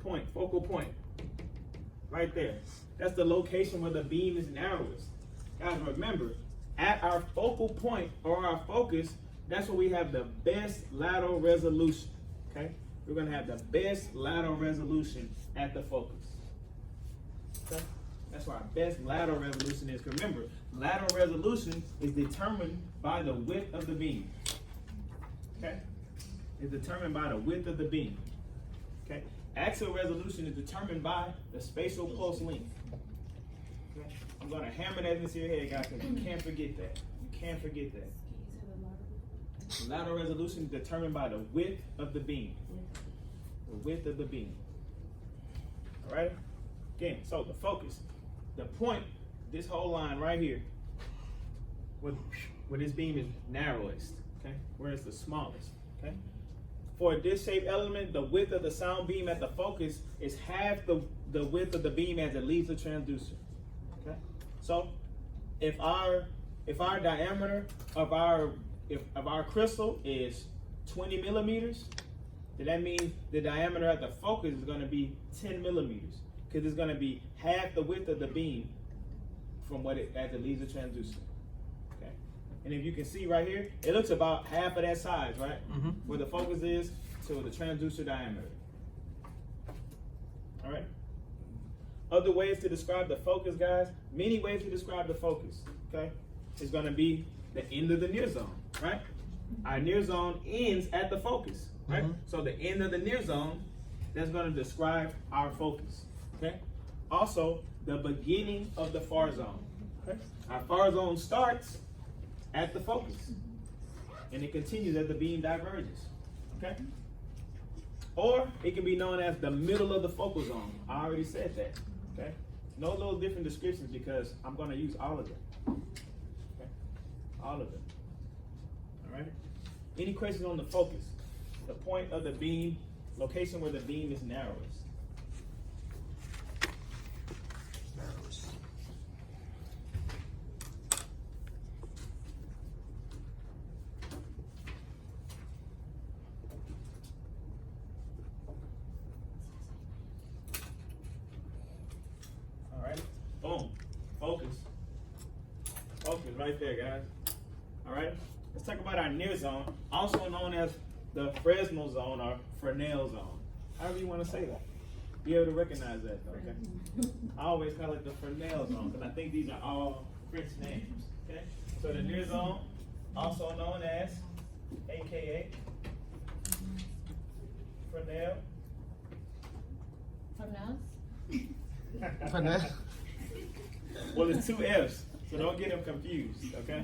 point, focal point. Right there. That's the location where the beam is narrowest. Guys, remember, at our focal point or our focus, that's where we have the best lateral resolution. Okay? We're going to have the best lateral resolution at the focus. Okay? That's where our best lateral resolution is. Remember, lateral resolution is determined by the width of the beam. Okay? It's determined by the width of the beam. Okay? Axial resolution is determined by the spatial pulse length. Okay? I'm going to hammer that into your head, guys, because you can't forget that. You can't forget that. Lateral resolution is determined by the width of the beam. The width of the beam. All right? Again, so the focus, the point, this whole line right here, where this beam is narrowest, okay? Where it's the smallest, okay? For this shaped element, the width of the sound beam at the focus is half the width of the beam as it leaves the transducer. Okay? So if our diameter of our crystal is 20 millimeters, then that means the diameter at the focus is going to be 10 millimeters, because it's going to be half the width of the beam from as it leaves the transducer. Okay? And if you can see right here, it looks about half of that size, right? Mm-hmm. Where the focus is to the transducer diameter. All right? Other ways to describe the focus, guys, many ways to describe the focus, okay? It's going to be the end of the near zone, right? Our near zone ends at the focus, right? Mm-hmm. So the end of the near zone, that's going to describe our focus, okay? Also, the beginning of the far zone, okay? Our far zone starts at the focus, and it continues as the beam diverges, okay? Or it can be known as the middle of the focal zone. I already said that, okay? No little different descriptions because I'm going to use all of them, okay? All of them, all right? Any questions on the focus? The point of the beam, location where the beam is narrowest. Boom. Focus. Focus right there, guys. All right? Let's talk about our near zone, also known as the Fresnel zone or Fresnel zone. However you want to say that. Be able to recognize that, okay? I always call it the Fresnel zone because I think these are all French names, okay? So the near zone, also known as, AKA, Fresnel. Fresnel? Well, it's two F's, so don't get them confused, okay?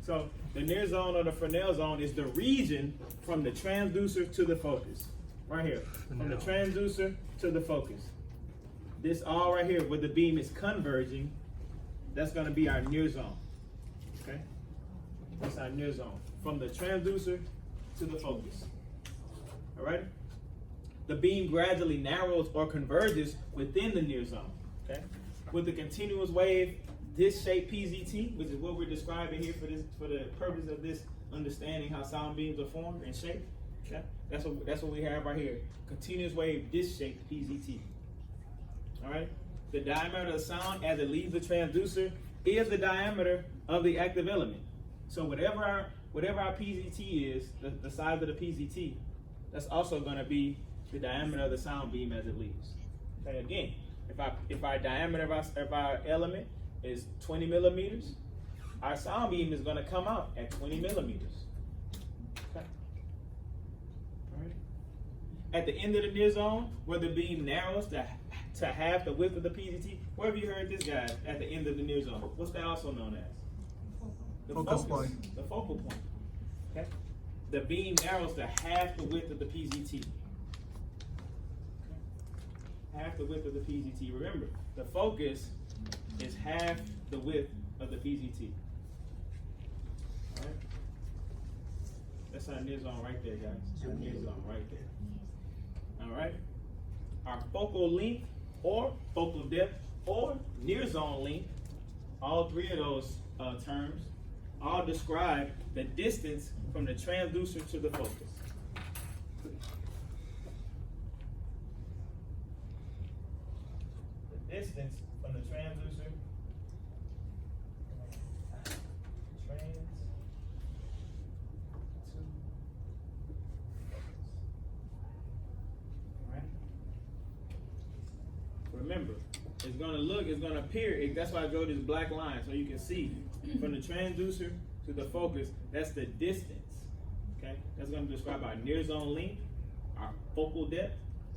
So the near zone or the Fresnel zone is the region from the transducer to the focus. Right here, from the transducer to the focus. This all right here, where the beam is converging, that's gonna be our near zone, okay? That's our near zone, from the transducer to the focus, all right? The beam gradually narrows or converges within the near zone, okay? With the continuous wave, this shape PZT, which is what we're describing here for the purpose of this understanding how sound beams are formed and shaped. Okay? That's what we have right here. Continuous wave, disc shape PZT. All right. The diameter of the sound as it leaves the transducer is the diameter of the active element. So whatever our PZT is, the size of the PZT, that's also going to be the diameter of the sound beam as it leaves. Okay. Again. If our diameter of our element is 20 millimeters, our sound beam is going to come out at 20 millimeters. Okay. All right. At the end of the near zone, where the beam narrows to half the width of the PZT, where have you heard this, guys? At the end of the near zone, what's that also known as? The focus point. The focal point. Okay. The beam narrows to half the width of the PZT. Half the width of the PZT. Remember, the focus is half the width of the PZT. All right? That's our near zone right there, guys. Our near zone right there. All right? Our focal length or focal depth or near zone length, all three of those terms, all describe the distance from the transducer to the focus. distance from the transducer remember, it's gonna appear, that's why I drew this black line, so you can see from the transducer to the focus, that's the distance, okay? That's gonna describe our near zone length, our focal depth,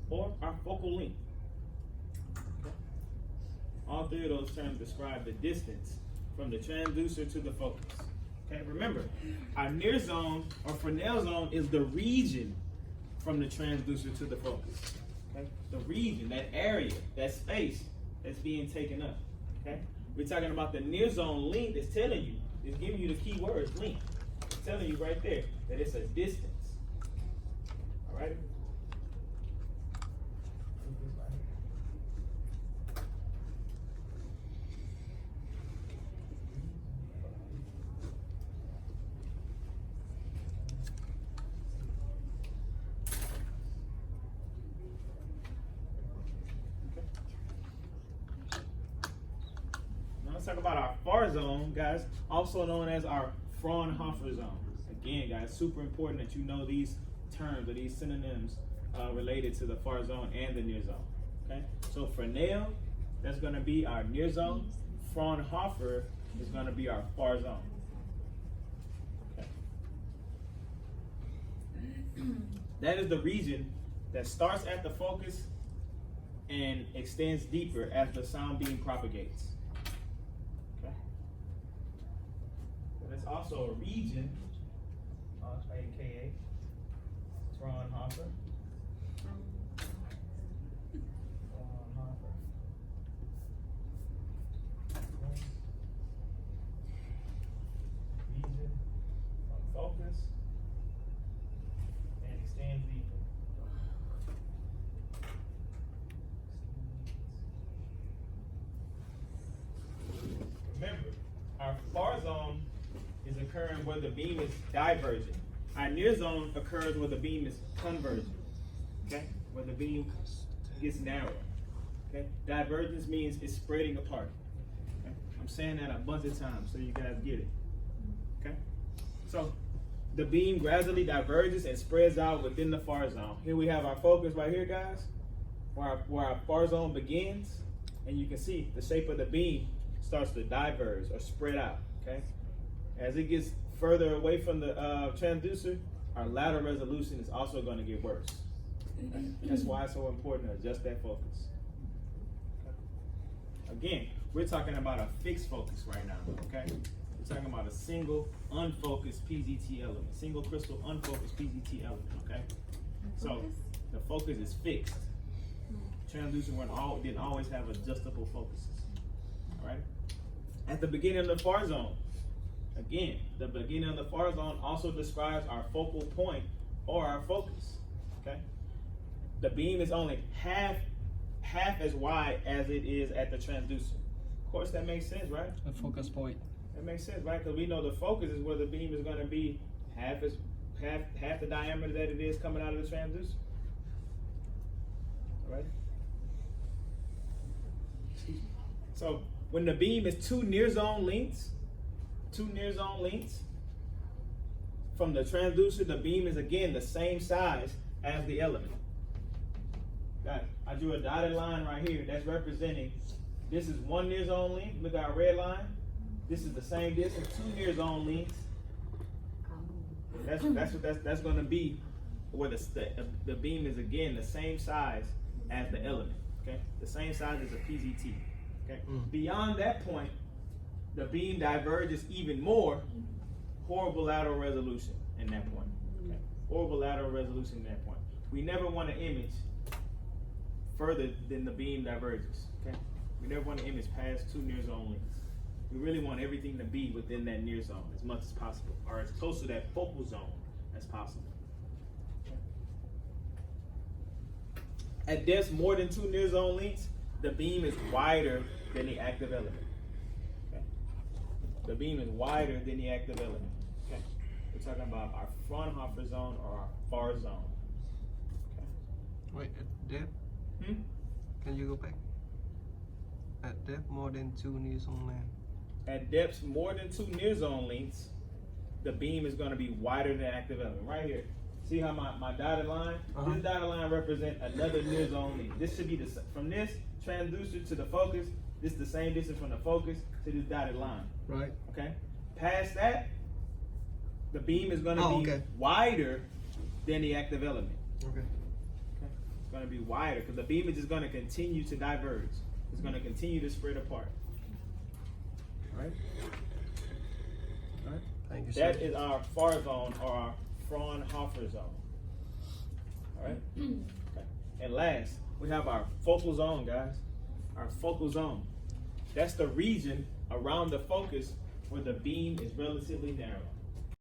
or our focal length. Okay? All three of those terms describe the distance from the transducer to the focus. Okay, remember, our near zone or Fresnel zone is the region from the transducer to the focus. Okay? The region, that area, that space that's being taken up. Okay? We're talking about the near zone length. It's telling you, it's giving you the key words, length. It's telling you right there that it's a distance. All right? Let's talk about our far zone, guys, also known as our Fraunhofer zone. Again, guys, super important that you know these terms or these synonyms related to the far zone and the near zone. Okay, so Fresnel, that's going to be our near zone. Fraunhofer is going to be our far zone. Okay. That is the region that starts at the focus and extends deeper as the sound beam propagates. It's also a region, aka Fraunhofer. Region on focus and extends deeper. Remember, our far zone is occurring where the beam is divergent. Our near zone occurs where the beam is convergent. Okay? Where the beam gets narrow. Okay? Divergence means it's spreading apart. Okay? I'm saying that a bunch of times so you guys get it. Okay? So the beam gradually diverges and spreads out within the far zone. Here we have our focus right here, guys, where our far zone begins, and you can see the shape of the beam starts to diverge or spread out. Okay? As it gets further away from the transducer, our lateral resolution is also going to get worse. Okay? That's why it's so important to adjust that focus. Again, we're talking about a fixed focus right now, okay? We're talking about a single unfocused PZT element, single crystal unfocused PZT element, okay? So the focus is fixed. Transducer didn't always have adjustable focuses, all right? At the beginning of the far zone, again, the beginning of the far zone also describes our focal point or our focus, okay? The beam is only half as wide as it is at the transducer. Of course, that makes sense, right? The focus point. That makes sense, right? Because we know the focus is where the beam is going to be half the diameter that it is coming out of the transducer. All right? So when the beam is two near zone lengths from the transducer, the beam is again the same size as the element. Got it. I drew a dotted line right here that's representing, this is one near zone length, look at our red line. This is the same distance, two near zone lengths. That's going to be where the beam is again the same size as the element. Okay, the same size as a PZT. Okay, beyond that point, the beam diverges even more. Horrible lateral resolution in that point. Okay, horrible lateral resolution in that point. We never want to image further than the beam diverges. Okay, we never want to image past two near zone lengths. We really want everything to be within that near zone as much as possible, or as close to that focal zone as possible. Okay. At depths more than two near zone lengths, the beam is wider than the active element. Okay. The beam is wider than the active element. Okay. We're talking about our Fraunhofer zone or our far zone. Okay. Wait, Dad? Can you go back? At depth more than 2 near zone length. At depths more than 2 near zone lengths, the beam is going to be wider than active element. Right here. See how my dotted line? This dotted line represents another near zone length. This should be from this transducer to the focus. This is the same distance from the focus to this dotted line. Right. Okay. Past that, the beam is going to be wider than the active element. Okay. It's going to be wider because the beam is just going to continue to diverge. It's going to continue to spread apart. All right. All right. Thank you, sir. That is our far zone or our Fraunhofer zone. All right. Okay. And last, we have our focal zone, guys. Our focal zone. That's the region around the focus where the beam is relatively narrow.